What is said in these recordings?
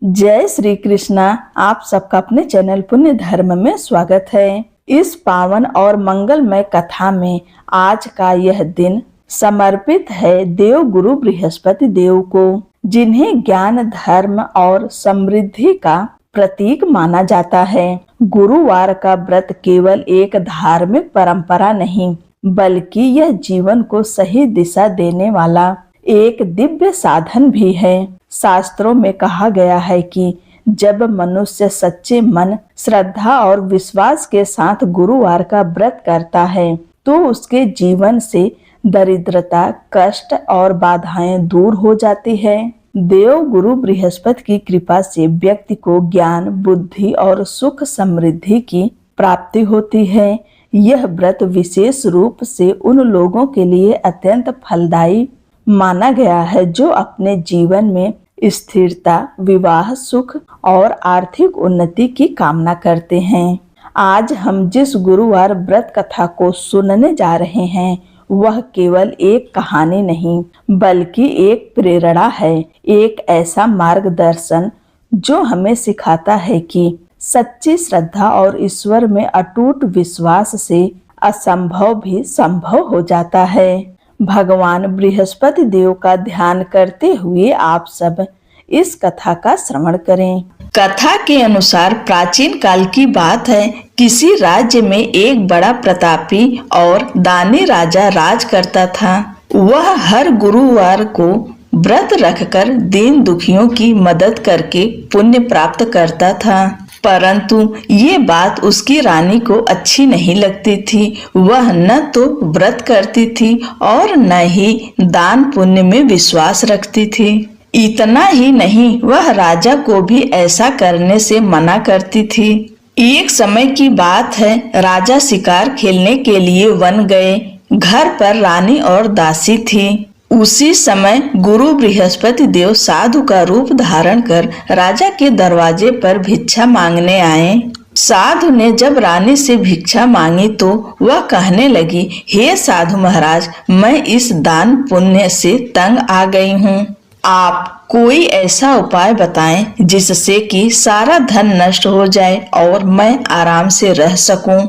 जय श्री कृष्णा। आप सबका अपने चैनल पुण्य धर्म में स्वागत है। इस पावन और मंगलमय कथा में आज का यह दिन समर्पित है देव गुरु बृहस्पति देव को, जिन्हें ज्ञान, धर्म और समृद्धि का प्रतीक माना जाता है। गुरुवार का व्रत केवल एक धार्मिक परंपरा नहीं, बल्कि यह जीवन को सही दिशा देने वाला एक दिव्य साधन भी है। शास्त्रों में कहा गया है कि जब मनुष्य सच्चे मन, श्रद्धा और विश्वास के साथ गुरुवार का व्रत करता है तो उसके जीवन से दरिद्रता, कष्ट और बाधाएं दूर हो जाती है। देव गुरु बृहस्पति की कृपा से व्यक्ति को ज्ञान, बुद्धि और सुख समृद्धि की प्राप्ति होती है। यह व्रत विशेष रूप से उन लोगों के लिए अत्यंत फलदायी माना गया है जो अपने जीवन में स्थिरता, विवाह सुख और आर्थिक उन्नति की कामना करते हैं। आज हम जिस गुरुवार व्रत कथा को सुनने जा रहे हैं वह केवल एक कहानी नहीं, बल्कि एक प्रेरणा है, एक ऐसा मार्गदर्शन जो हमें सिखाता है कि सच्ची श्रद्धा और ईश्वर में अटूट विश्वास से असंभव भी संभव हो जाता है। भगवान बृहस्पति देव का ध्यान करते हुए आप सब इस कथा का श्रवण करें। कथा के अनुसार प्राचीन काल की बात है। किसी राज्य में एक बड़ा प्रतापी और दानी राजा राज करता था। वह हर गुरुवार को व्रत रखकर दीन दुखियों की मदद करके पुण्य प्राप्त करता था, परंतु ये बात उसकी रानी को अच्छी नहीं लगती थी। वह न तो व्रत करती थी और न ही दान पुण्य में विश्वास रखती थी। इतना ही नहीं, वह राजा को भी ऐसा करने से मना करती थी। एक समय की बात है, राजा शिकार खेलने के लिए वन गए। घर पर रानी और दासी थी। उसी समय गुरु बृहस्पति देव साधु का रूप धारण कर राजा के दरवाजे पर भिक्षा मांगने आए। साधु ने जब रानी से भिक्षा मांगी तो वह कहने लगी, हे साधु महाराज, मैं इस दान पुण्य से तंग आ गई हूँ। आप कोई ऐसा उपाय बताएं जिससे कि सारा धन नष्ट हो जाए और मैं आराम से रह सकूं।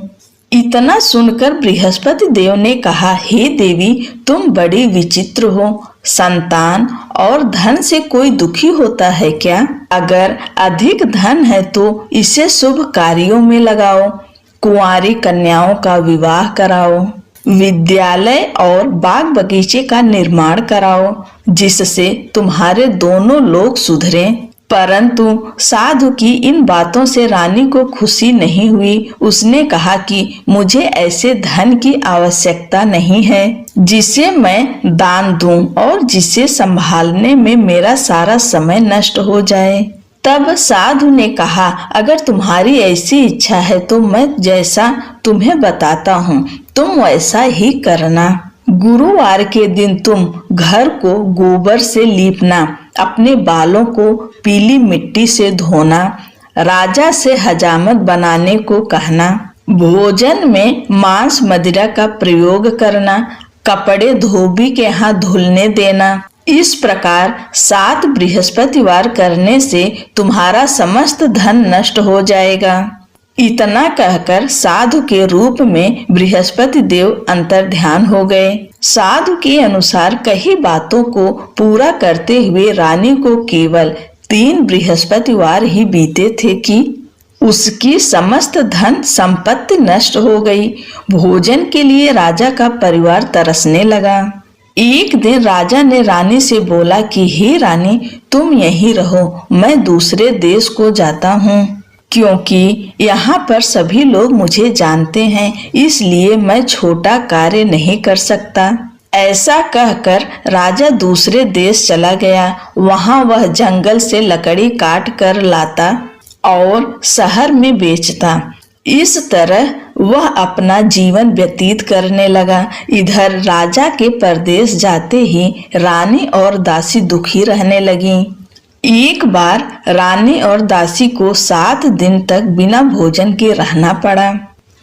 इतना सुनकर बृहस्पति देव ने कहा, हे देवी, तुम बड़ी विचित्र हो। संतान और धन से कोई दुखी होता है क्या? अगर अधिक धन है तो इसे शुभ कार्यों में लगाओ। कुंवारी कन्याओं का विवाह कराओ, विद्यालय और बाग बगीचे का निर्माण कराओ, जिससे तुम्हारे दोनों लोग सुधरें। परंतु साधु की इन बातों से रानी को खुशी नहीं हुई। उसने कहा कि मुझे ऐसे धन की आवश्यकता नहीं है जिसे मैं दान दूं और जिसे संभालने में मेरा सारा समय नष्ट हो जाए। तब साधु ने कहा, अगर तुम्हारी ऐसी इच्छा है तो मैं जैसा तुम्हें बताता हूँ तुम वैसा ही करना। गुरुवार के दिन तुम घर को गोबर से लीपना, अपने बालों को पीली मिट्टी से धोना, राजा से हजामत बनाने को कहना, भोजन में मांस मदिरा का प्रयोग करना, कपड़े धोबी के हाथ धुलने देना। इस प्रकार 7 बृहस्पतिवार करने से तुम्हारा समस्त धन नष्ट हो जाएगा। इतना कहकर साधु के रूप में बृहस्पति देव अंतर्ध्यान हो गए। साधु के अनुसार कई बातों को पूरा करते हुए रानी को केवल 3 बृहस्पतिवार ही बीते थे कि उसकी समस्त धन संपत्ति नष्ट हो गई। भोजन के लिए राजा का परिवार तरसने लगा। एक दिन राजा ने रानी से बोला कि हे रानी, तुम यहीं रहो, मैं दूसरे देश को जाता हूँ, क्योंकि यहाँ पर सभी लोग मुझे जानते हैं, इसलिए मैं छोटा कार्य नहीं कर सकता। ऐसा कहकर राजा दूसरे देश चला गया। वहाँ वह जंगल से लकड़ी काट कर लाता और शहर में बेचता। इस तरह वह अपना जीवन व्यतीत करने लगा। इधर राजा के परदेश जाते ही रानी और दासी दुखी रहने लगी। एक बार रानी और दासी को 7 दिन तक बिना भोजन के रहना पड़ा।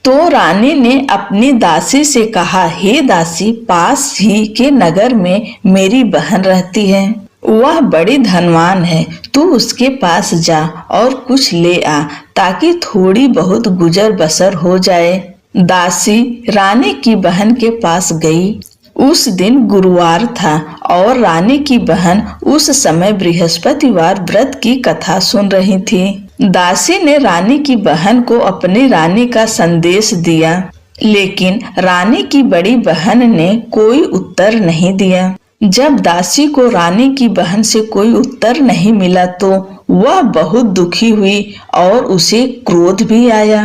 तो रानी ने अपनी दासी से कहा, हे दासी, पास ही के नगर में मेरी बहन रहती है। वह बड़ी धनवान है, तू उसके पास जा और कुछ ले आ ताकि थोड़ी बहुत गुजर बसर हो जाए। दासी रानी की बहन के पास गई। उस दिन गुरुवार था और रानी की बहन उस समय बृहस्पतिवार व्रत की कथा सुन रही थी। दासी ने रानी की बहन को अपनी रानी का संदेश दिया, लेकिन रानी की बड़ी बहन ने कोई उत्तर नहीं दिया। जब दासी को रानी की बहन से कोई उत्तर नहीं मिला तो वह बहुत दुखी हुई और उसे क्रोध भी आया।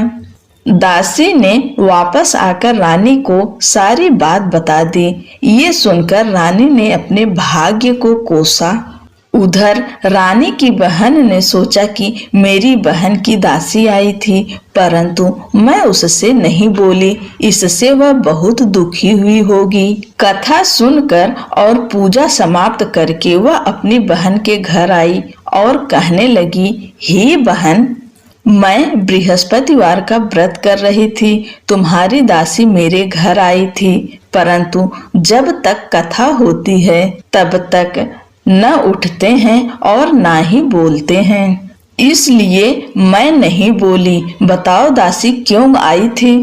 दासी ने वापस आकर रानी को सारी बात बता दी। ये सुनकर रानी ने अपने भाग्य को कोसा। उधर रानी की बहन ने सोचा कि मेरी बहन की दासी आई थी, परंतु मैं उससे नहीं बोली, इससे वह बहुत दुखी हुई होगी। कथा सुनकर और पूजा समाप्त करके वह अपनी बहन के घर आई और कहने लगी, हे बहन, मैं बृहस्पतिवार का व्रत कर रही थी। तुम्हारी दासी मेरे घर आई थी, परंतु जब तक कथा होती है तब तक न उठते हैं और ना ही बोलते हैं, इसलिए मैं नहीं बोली। बताओ दासी क्यों आई थी?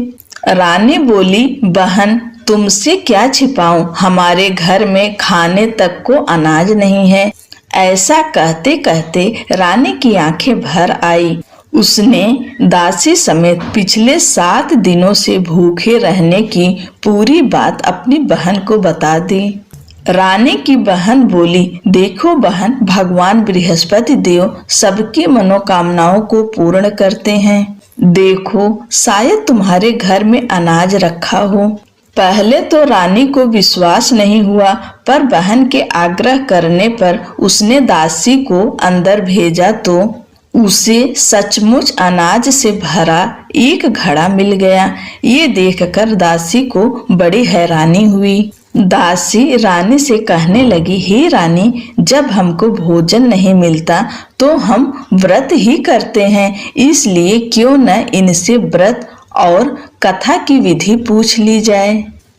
रानी बोली, बहन तुमसे क्या छिपाऊं, हमारे घर में खाने तक को अनाज नहीं है। ऐसा कहते कहते रानी की आंखें भर आई। उसने दासी समेत पिछले 7 दिनों से भूखे रहने की पूरी बात अपनी बहन को बता दी। रानी की बहन बोली, देखो बहन, भगवान बृहस्पति देव सबकी मनोकामनाओं को पूर्ण करते हैं। देखो शायद तुम्हारे घर में अनाज रखा हो। पहले तो रानी को विश्वास नहीं हुआ, पर बहन के आग्रह करने पर उसने दासी को अंदर भेजा तो उसे सचमुच अनाज से भरा एक घड़ा मिल गया। ये देखकर दासी को बड़ी हैरानी हुई। दासी रानी से कहने लगी, हे रानी, जब हमको भोजन नहीं मिलता तो हम व्रत ही करते हैं, इसलिए क्यों न इनसे व्रत और कथा की विधि पूछ ली जाए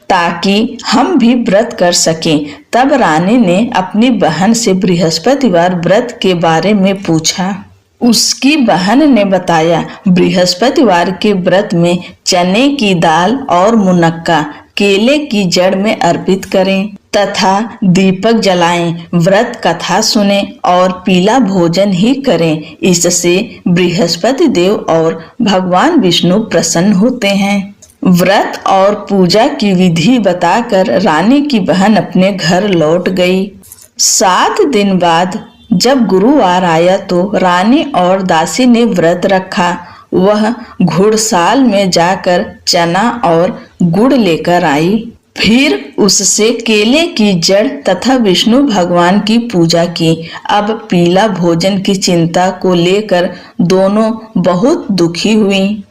ताकि हम भी व्रत कर सकें। तब रानी ने अपनी बहन से बृहस्पतिवार व्रत के बारे में पूछा। उसकी बहन ने बताया, बृहस्पतिवार के व्रत में चने की दाल और मुनक्का केले की जड़ में अर्पित करें तथा दीपक जलाएं, व्रत कथा सुने और पीला भोजन ही करें। इससे बृहस्पति देव और भगवान विष्णु प्रसन्न होते हैं। व्रत और पूजा की विधि बताकर रानी की बहन अपने घर लौट गई। 7 दिन बाद जब गुरुवार आया तो रानी और दासी ने व्रत रखा। वह घुड़साल में जाकर चना और गुड़ लेकर आई। फिर उससे केले की जड़ तथा विष्णु भगवान की पूजा की। अब पीला भोजन की चिंता को लेकर दोनों बहुत दुखी हुई।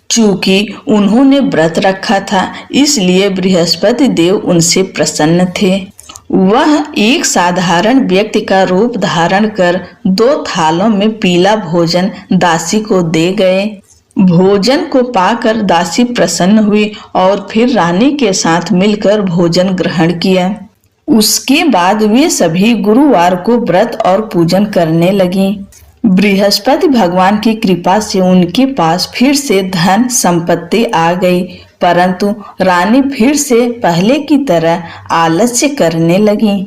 चूंकि उन्होंने व्रत रखा था, इसलिए बृहस्पति देव उनसे प्रसन्न थे। वह एक साधारण व्यक्ति का रूप धारण कर 2 थालों में पीला भोजन दासी को दे गए। भोजन को पाकर दासी प्रसन्न हुई और फिर रानी के साथ मिलकर भोजन ग्रहण किया। उसके बाद वे सभी गुरुवार को व्रत और पूजन करने लगी। बृहस्पति भगवान की कृपा से उनके पास फिर से धन संपत्ति आ गई, परंतु रानी फिर से पहले की तरह आलस्य करने लगी।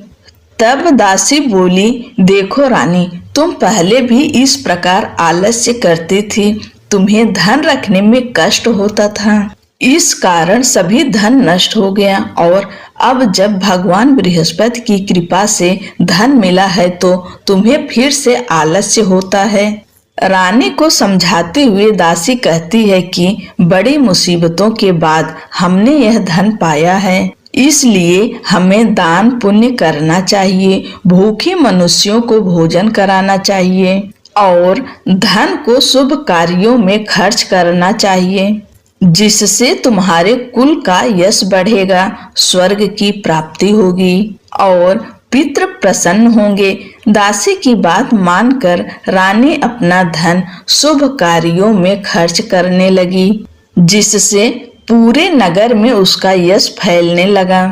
तब दासी बोली, देखो रानी, तुम पहले भी इस प्रकार आलस्य करती थी। तुम्हें धन रखने में कष्ट होता था, इस कारण सभी धन नष्ट हो गया और अब जब भगवान बृहस्पति की कृपा से धन मिला है तो तुम्हें फिर से आलस्य होता है। रानी को समझाते हुए दासी कहती है कि बड़ी मुसीबतों के बाद हमने यह धन पाया है, इसलिए हमें दान पुण्य करना चाहिए, भूखे मनुष्यों को भोजन कराना चाहिए और धन को शुभ कार्यों में खर्च करना चाहिए, जिससे तुम्हारे कुल का यश बढ़ेगा, स्वर्ग की प्राप्ति होगी और पितृ प्रसन्न होंगे। दासी की बात मानकर रानी अपना धन शुभ कार्यों में खर्च करने लगी, जिससे पूरे नगर में उसका यश फैलने लगा।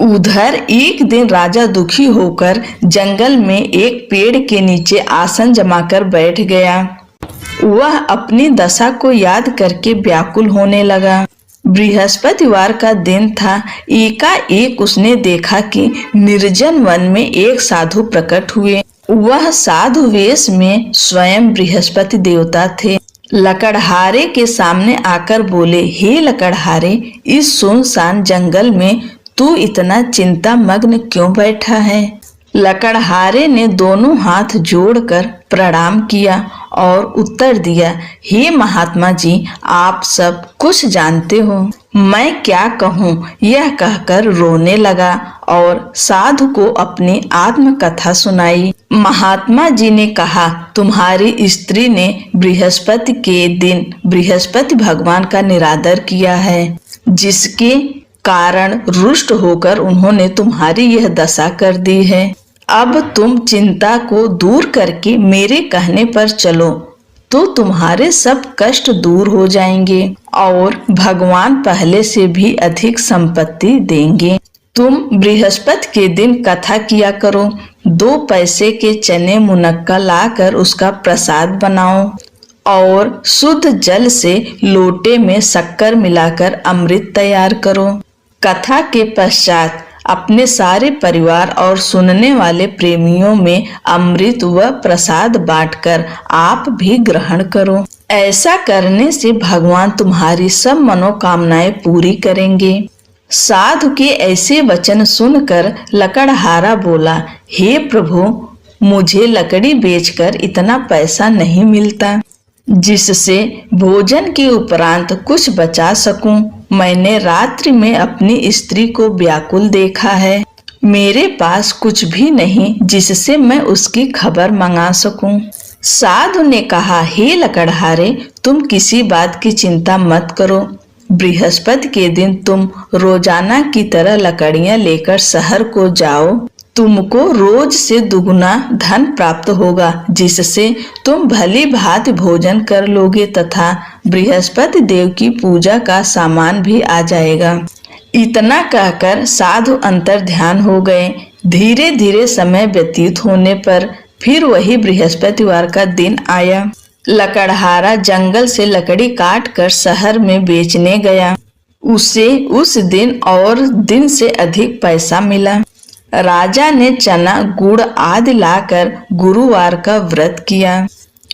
उधर एक दिन राजा दुखी होकर जंगल में एक पेड़ के नीचे आसन जमाकर बैठ गया। वह अपनी दशा को याद करके व्याकुल होने लगा। बृहस्पतिवार का दिन था। एकाएक उसने देखा कि निर्जन वन में एक साधु प्रकट हुए। वह साधु वेश में स्वयं बृहस्पति देवता थे। लकड़हारे के सामने आकर बोले, हे लकड़हारे, इस सुनसान जंगल में तू इतना चिंता मग्न क्यों बैठा है? लकड़हारे ने दोनों हाथ जोड़कर प्रणाम किया और उत्तर दिया, हे महात्मा जी, आप सब कुछ जानते हो, मैं क्या कहूँ? यह कहकर रोने लगा और साधु को अपनी आत्मकथा सुनाई। महात्मा जी ने कहा, तुम्हारी स्त्री ने बृहस्पति के दिन बृहस्पति भगवान का निरादर किया है, जिसके कारण रुष्ट होकर उन्होंने तुम्हारी यह दशा कर दी है। अब तुम चिंता को दूर करके मेरे कहने पर चलो तो तुम्हारे सब कष्ट दूर हो जाएंगे और भगवान पहले से भी अधिक संपत्ति देंगे। तुम बृहस्पति के दिन कथा किया करो। 2 पैसे के चने मुनक्का लाकर उसका प्रसाद बनाओ और शुद्ध जल से लोटे में शक्कर मिलाकर अमृत तैयार करो। कथा के पश्चात अपने सारे परिवार और सुनने वाले प्रेमियों में अमृत व प्रसाद बांटकर आप भी ग्रहण करो। ऐसा करने से भगवान तुम्हारी सब मनोकामनाएं पूरी करेंगे। साधु के ऐसे वचन सुनकर लकड़हारा बोला, हे प्रभु, मुझे लकड़ी बेचकर इतना पैसा नहीं मिलता जिससे भोजन के उपरांत कुछ बचा सकूं। मैंने रात्रि में अपनी स्त्री को व्याकुल देखा है। मेरे पास कुछ भी नहीं जिससे मैं उसकी खबर मंगा सकूं। साधु ने कहा, हे लकड़हारे, तुम किसी बात की चिंता मत करो। बृहस्पति के दिन तुम रोजाना की तरह लकड़ियां लेकर शहर को जाओ। तुमको रोज से दुगुना धन प्राप्त होगा, जिससे तुम भली भांति भोजन कर लोगे तथा बृहस्पति देव की पूजा का सामान भी आ जाएगा। इतना कहकर साधु अंतर ध्यान हो गए। धीरे धीरे समय व्यतीत होने पर फिर वही बृहस्पतिवार का दिन आया। लकड़हारा जंगल से लकड़ी काट कर शहर में बेचने गया। उसे उस दिन और दिन से अधिक पैसा मिला। राजा ने चना, गुड़ आदि लाकर गुरुवार का व्रत किया।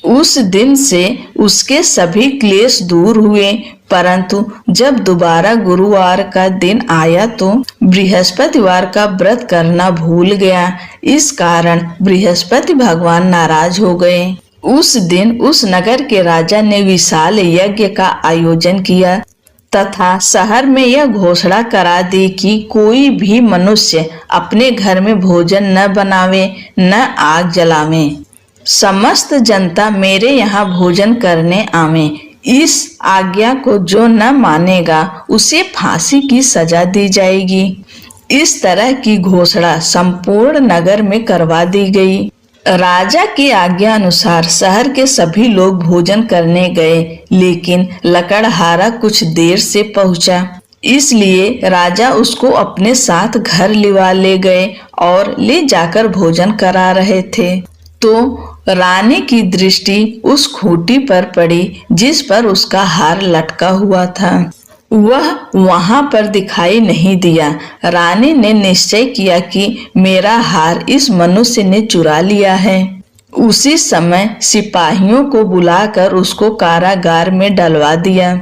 उस दिन से उसके सभी क्लेश दूर हुए, परंतु जब दोबारा गुरुवार का दिन आया तो बृहस्पतिवार का व्रत करना भूल गया। इस कारण बृहस्पति भगवान नाराज हो गए। उस दिन उस नगर के राजा ने विशाल यज्ञ का आयोजन किया तथा शहर में यह घोषणा करा दी कि कोई भी मनुष्य अपने घर में भोजन न बनावे न आग जलावे। समस्त जनता मेरे यहाँ भोजन करने आवे। इस आज्ञा को जो न मानेगा उसे फांसी की सजा दी जाएगी। इस तरह की घोषणा संपूर्ण नगर में करवा दी गई। राजा की आज्ञा अनुसार शहर के सभी लोग भोजन करने गए, लेकिन लकड़हारा कुछ देर से पहुंचा। इसलिए राजा उसको अपने साथ घर लिवा ले गए और ले जाकर भोजन करा रहे थे तो रानी की दृष्टि उस खूंटी पर पड़ी जिस पर उसका हार लटका हुआ था। वह वहां पर दिखाई नहीं दिया। रानी ने निश्चय किया कि मेरा हार इस मनुष्य ने चुरा लिया है। उसी समय सिपाहियों को बुलाकर उसको कारागार में डलवा दिया।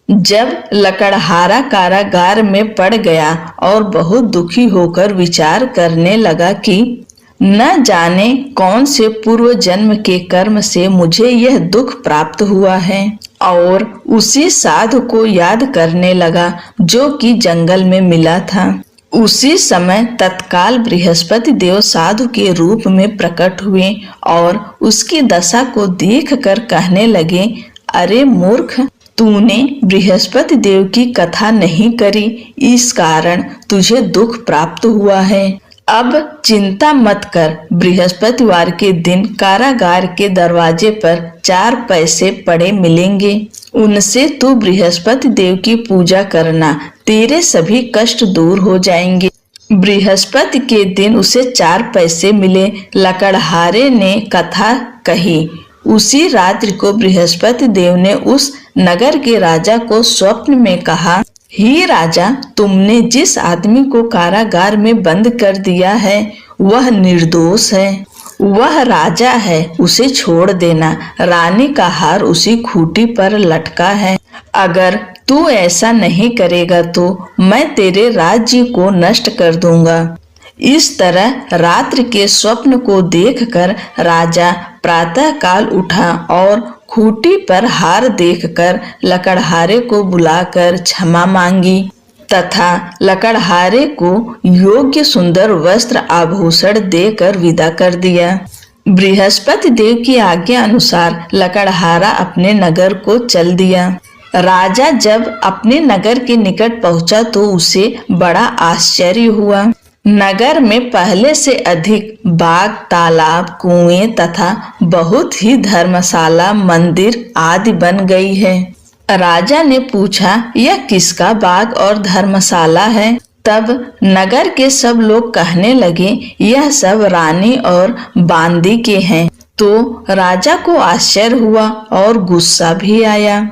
जब लकड़हारा कारागार में पड़ गया और बहुत दुखी होकर विचार करने लगा कि न जाने कौन से पूर्व जन्म के कर्म से मुझे यह दुख प्राप्त हुआ है, और उसी साधु को याद करने लगा जो कि जंगल में मिला था। उसी समय तत्काल बृहस्पति देव साधु के रूप में प्रकट हुए और उसकी दशा को देखकर कहने लगे, अरे मूर्ख, तूने बृहस्पति देव की कथा नहीं करी, इस कारण तुझे दुख प्राप्त हुआ है। अब चिंता मत कर। बृहस्पतिवार के दिन कारागार के दरवाजे पर 4 पैसे पड़े मिलेंगे। उनसे तू बृहस्पति देव की पूजा करना, तेरे सभी कष्ट दूर हो जाएंगे। बृहस्पति के दिन उसे 4 पैसे मिले। लकड़हारे ने कथा कही। उसी रात्रि को बृहस्पति देव ने उस नगर के राजा को स्वप्न में कहा, हे राजा, तुमने जिस आदमी को कारागार में बंद कर दिया है वह निर्दोष है, वह राजा है, उसे छोड़ देना। रानी का हार उसी खूंटी पर लटका है। अगर तू ऐसा नहीं करेगा तो मैं तेरे राज्य को नष्ट कर दूंगा। इस तरह रात्रि के स्वप्न को देखकर राजा प्रातः काल उठा और खूंटी पर हार देखकर लकड़हारे को बुलाकर क्षमा मांगी तथा लकड़हारे को योग्य सुंदर वस्त्र आभूषण देकर विदा कर दिया। बृहस्पति देव की आज्ञा अनुसार लकड़हारा अपने नगर को चल दिया। राजा जब अपने नगर के निकट पहुंचा तो उसे बड़ा आश्चर्य हुआ। नगर में पहले से अधिक बाग, तालाब, कुएं तथा बहुत ही धर्मशाला, मंदिर आदि बन गई है। राजा ने पूछा, यह किसका बाग और धर्मशाला है? तब नगर के सब लोग कहने लगे, यह सब रानी और बांदी के हैं। तो राजा को आश्चर्य हुआ और गुस्सा भी आया।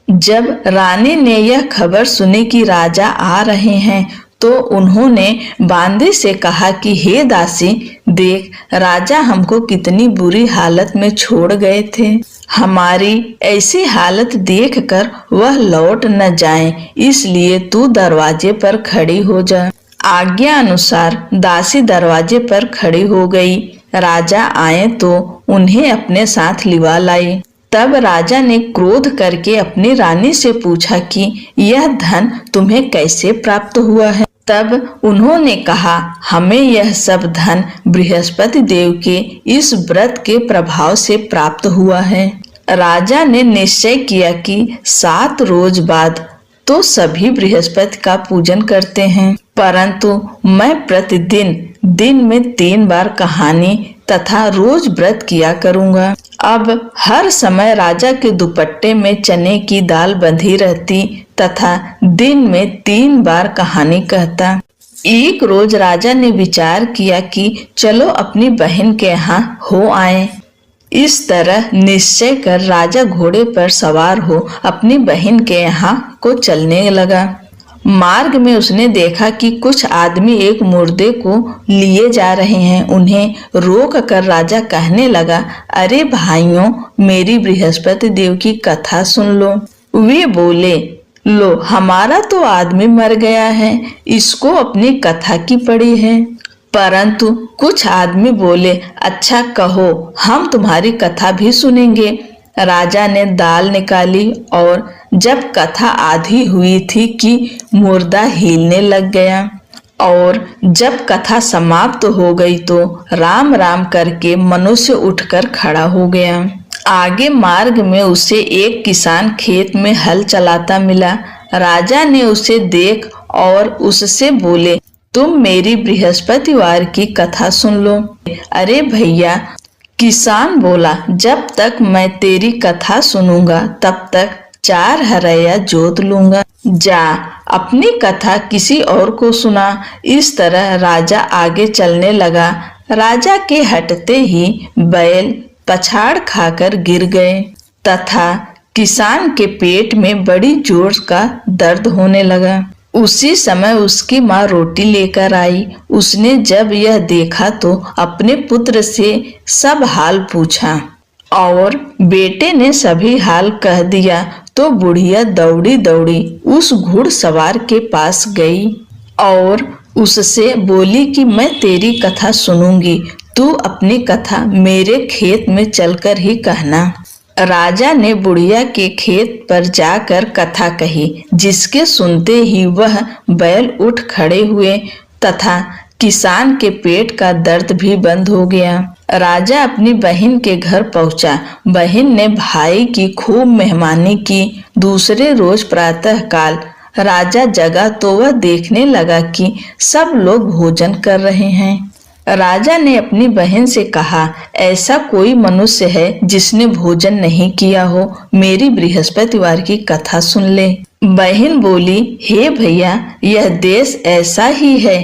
जब रानी ने यह खबर सुनी कि राजा आ रहे हैं तो उन्होंने बांदी से कहा कि हे दासी, देख, राजा हमको कितनी बुरी हालत में छोड़ गए थे। हमारी ऐसी हालत देखकर वह लौट न जाएं, इसलिए तू दरवाजे पर खड़ी हो जा। आज्ञा अनुसार दासी दरवाजे पर खड़ी हो गई। राजा आए तो उन्हें अपने साथ लिवा लाई। तब राजा ने क्रोध करके अपनी रानी से पूछा कि यह धन तुम्हें कैसे प्राप्त हुआ है? तब उन्होंने कहा, हमें यह सब धन बृहस्पति देव के इस व्रत के प्रभाव से प्राप्त हुआ है। राजा ने निश्चय किया कि 7 रोज बाद तो सभी बृहस्पति का पूजन करते हैं, परंतु मैं प्रतिदिन दिन में 3 बार कहानी तथा रोज व्रत किया करूंगा। अब हर समय राजा के दुपट्टे में चने की दाल बंधी रहती तथा दिन में 3 बार कहानी कहता। एक रोज राजा ने विचार किया कि चलो अपनी बहन के यहाँ हो आए। इस तरह निश्चय कर राजा घोड़े पर सवार हो अपनी बहन के यहाँ को चलने लगा। मार्ग में उसने देखा कि कुछ आदमी एक मुर्दे को लिए जा रहे हैं। उन्हें रोक कर राजा कहने लगा, अरे भाइयों, मेरी बृहस्पति देव की कथा सुन लो। वे बोले, लो, हमारा तो आदमी मर गया है, इसको अपनी कथा की पड़ी है। परंतु कुछ आदमी बोले, अच्छा कहो, हम तुम्हारी कथा भी सुनेंगे। राजा ने दाल निकाली और जब कथा आधी हुई थी कि मुर्दा हिलने लग गया और जब कथा समाप्त हो गई तो राम राम करके मनुष्य उठकर खड़ा हो गया। आगे मार्ग में उसे एक किसान खेत में हल चलाता मिला। राजा ने उसे देख और उससे बोले, तुम मेरी बृहस्पतिवार की कथा सुन लो। अरे भैया, किसान बोला, जब तक मैं तेरी कथा सुनूंगा तब तक 4 हरैया जोत लूंगा। जा, अपनी कथा किसी और को सुना। इस तरह राजा आगे चलने लगा। राजा के हटते ही बैल पछाड़ खाकर गिर गए तथा किसान के पेट में बड़ी जोर का दर्द होने लगा। उसी समय उसकी माँ रोटी लेकर आई। उसने जब यह देखा तो अपने पुत्र से सब हाल पूछा और बेटे ने सभी हाल कह दिया तो बुढ़िया दौड़ी दौड़ी उस घुड़सवार के पास गई और उससे बोली कि मैं तेरी कथा सुनूंगी, तू अपनी कथा मेरे खेत में चलकर ही कहना। राजा ने बुढ़िया के खेत पर जाकर कथा कही, जिसके सुनते ही वह बैल उठ खड़े हुए तथा किसान के पेट का दर्द भी बंद हो गया। राजा अपनी बहन के घर पहुंचा। बहन ने भाई की खूब मेहमानी की। दूसरे रोज प्रातः काल राजा जगा तो वह देखने लगा कि सब लोग भोजन कर रहे हैं। राजा ने अपनी बहन से कहा, ऐसा कोई मनुष्य है जिसने भोजन नहीं किया हो, मेरी बृहस्पतिवार की कथा सुन ले। बहन बोली, हे भैया, यह देश ऐसा ही है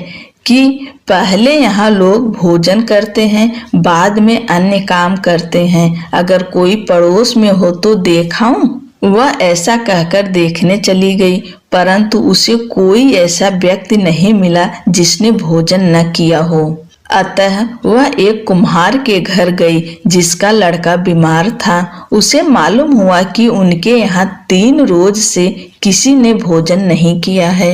कि पहले यहाँ लोग भोजन करते हैं, बाद में अन्य काम करते हैं। अगर कोई पड़ोस में हो तो देखाऊं। वह ऐसा कहकर देखने चली गई, परंतु उसे कोई ऐसा व्यक्ति नहीं मिला जिसने भोजन न किया हो। अतः वह एक कुम्हार के घर गई जिसका लड़का बीमार था। उसे मालूम हुआ कि उनके यहाँ 3 रोज से किसी ने भोजन नहीं किया है।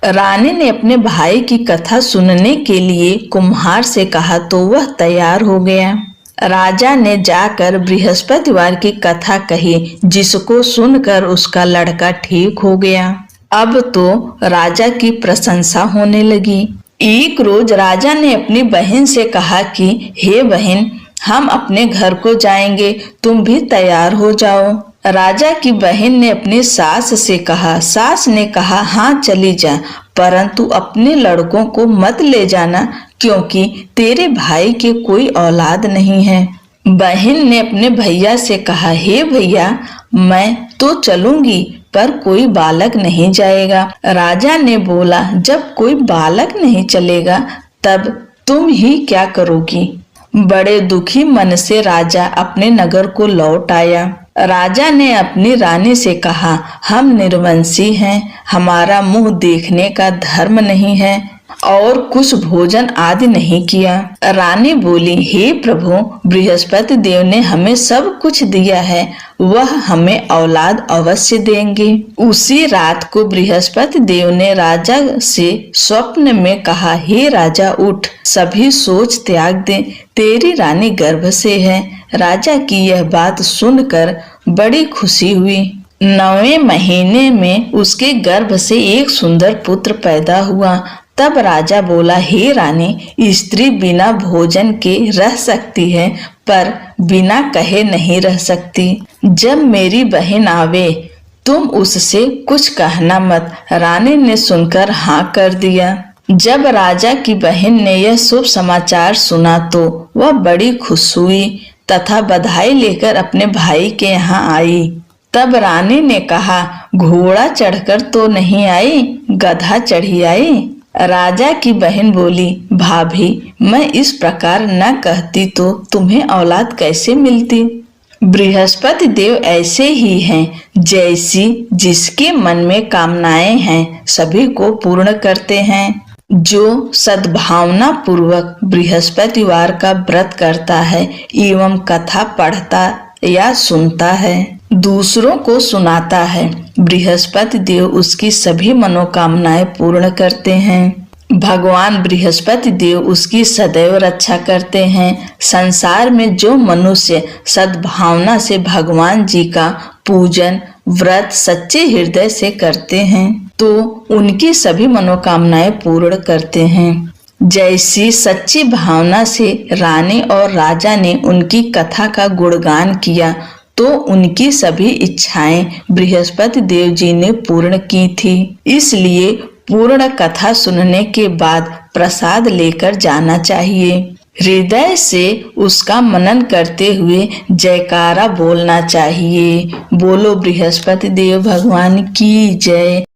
रानी ने अपने भाई की कथा सुनने के लिए कुम्हार से कहा तो वह तैयार हो गया। राजा ने जाकर बृहस्पतिवार की कथा कही, जिसको सुनकर उसका लड़का ठीक हो गया। अब तो राजा की प्रशंसा होने लगी। एक रोज राजा ने अपनी बहन से कहा कि हे बहन, हम अपने घर को जाएंगे, तुम भी तैयार हो जाओ। राजा की बहन ने अपनी सास से कहा। सास ने कहा, हाँ चली जा, परंतु अपने लड़कों को मत ले जाना, क्योंकि तेरे भाई के कोई औलाद नहीं है। बहन ने अपने भैया से कहा, हे भैया, मैं तो चलूंगी, पर कोई बालक नहीं जाएगा। राजा ने बोला, जब कोई बालक नहीं चलेगा तब तुम ही क्या करोगी। बड़े दुखी मन से राजा अपने नगर को लौट आया। राजा ने अपनी रानी से कहा, हम निर्वंशी हैं, हमारा मुंह देखने का धर्म नहीं है और कुछ भोजन आदि नहीं किया। रानी बोली, हे प्रभु, बृहस्पति देव ने हमें सब कुछ दिया है, वह हमें औलाद अवश्य देंगे। उसी रात को बृहस्पति देव ने राजा से स्वप्न में कहा, हे राजा उठ, सभी सोच त्याग दे, तेरी रानी गर्भ से है। राजा की यह बात सुनकर बड़ी खुशी हुई। 9वें महीने में उसके गर्भ से एक सुंदर पुत्र पैदा हुआ। तब राजा बोला, हे रानी, स्त्री बिना भोजन के रह सकती है, पर बिना कहे नहीं रह सकती। जब मेरी बहन आवे तुम उससे कुछ कहना मत। रानी ने सुनकर हाँ कर दिया। जब राजा की बहन ने यह शुभ समाचार सुना तो वह बड़ी खुश हुई तथा बधाई लेकर अपने भाई के यहाँ आई। तब रानी ने कहा, घोड़ा चढ़कर तो नहीं आई, गधा चढ़ी आई। राजा की बहन बोली, भाभी, मैं इस प्रकार न कहती तो तुम्हें औलाद कैसे मिलती। बृहस्पति देव ऐसे ही हैं, जैसी जिसके मन में कामनाएं हैं सभी को पूर्ण करते हैं। जो सद्भावना पूर्वक बृहस्पतिवार का व्रत करता है एवं कथा पढ़ता या सुनता है, दूसरों को सुनाता है, बृहस्पति देव उसकी सभी मनोकामनाएं पूर्ण करते हैं। भगवान बृहस्पति देव उसकी सदैव रक्षा करते हैं। संसार में जो मनुष्य सद्भावना से भगवान जी का पूजन व्रत सच्चे हृदय से करते हैं तो उनकी सभी मनोकामनाएं पूर्ण करते हैं। जैसी सच्ची भावना से रानी और राजा ने उनकी कथा का गुणगान किया तो उनकी सभी इच्छाएं बृहस्पति देव जी ने पूर्ण की थी। इसलिए पूर्ण कथा सुनने के बाद प्रसाद लेकर जाना चाहिए। हृदय से उसका मनन करते हुए जयकारा बोलना चाहिए। बोलो बृहस्पति देव भगवान की जय।